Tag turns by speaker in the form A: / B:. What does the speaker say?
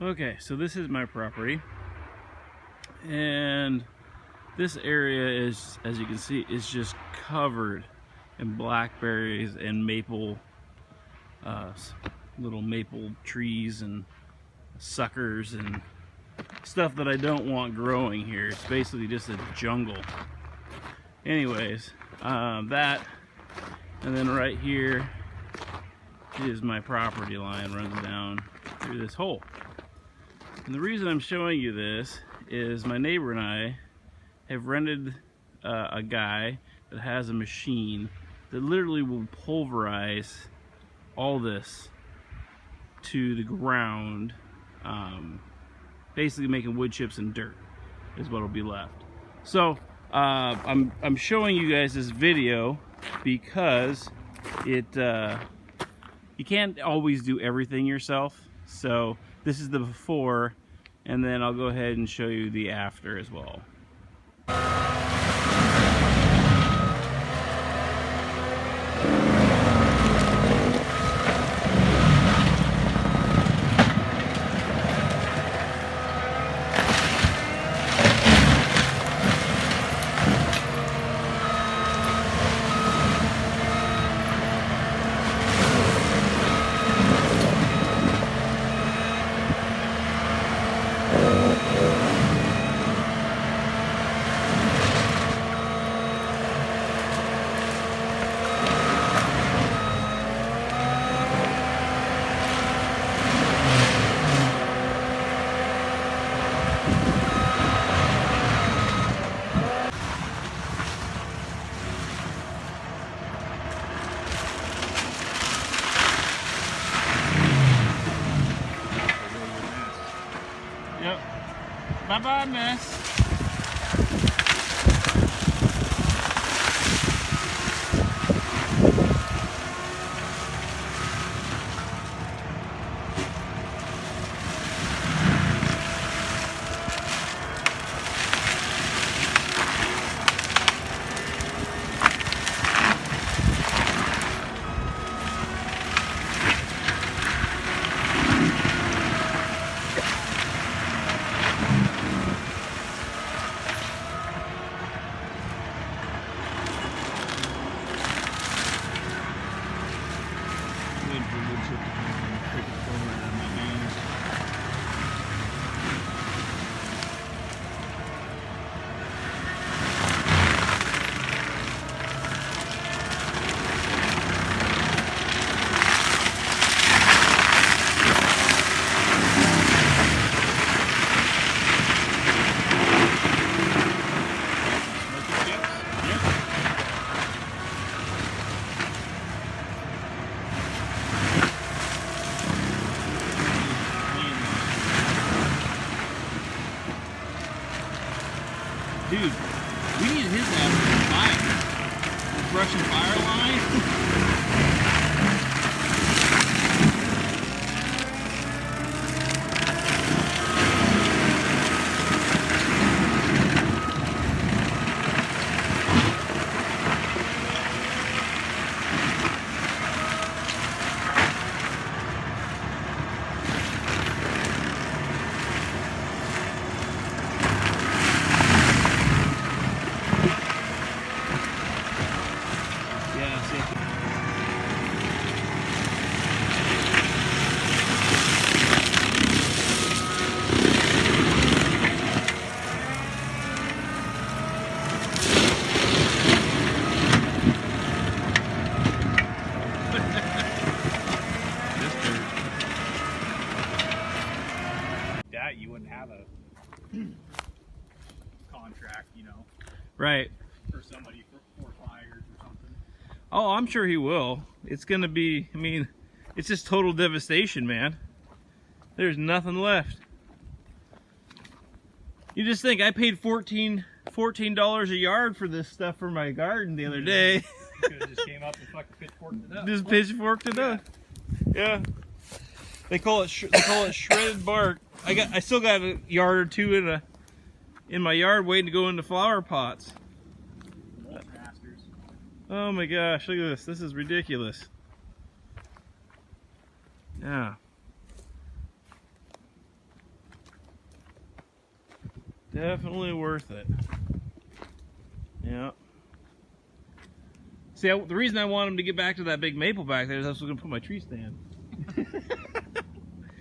A: Okay, so this is my property, and this area is, as you can see, is just covered in blackberries and maple, little maple trees and suckers and stuff that I don't want growing here. It's basically just a jungle. Anyways, that, and then right here is my property line, runs down through this hole. And the reason I'm showing you this is my neighbor and I have rented a guy that has a machine that literally will pulverize all this to the ground, basically making wood chips and dirt is what will be left. So I'm showing you guys this video because it you can't always do everything yourself. So this is the before, and then I'll go ahead and show you the after as well. Yep. Bye-bye, miss. Dude, we need his ass to fire. This Russian fire line.
B: You wouldn't have a contract, you know,
A: Right.
B: for somebody for fires or something.
A: Oh, I'm sure he will. It's gonna be, I mean, it's just total devastation, man. There's nothing left. You just think I paid $14 a yard for this stuff for my garden the other day.
B: You could have just came up and fucking pitchforked it up.
A: Just pitchforked it up. Yeah. They call it shredded bark. I still got a yard or two in my yard waiting to go into flower pots.
B: Masters.
A: Oh my gosh, look at this. This is ridiculous. Yeah. Definitely worth it. Yeah. See, the reason I want him to get back to that big maple back there is I was going to put my tree stand.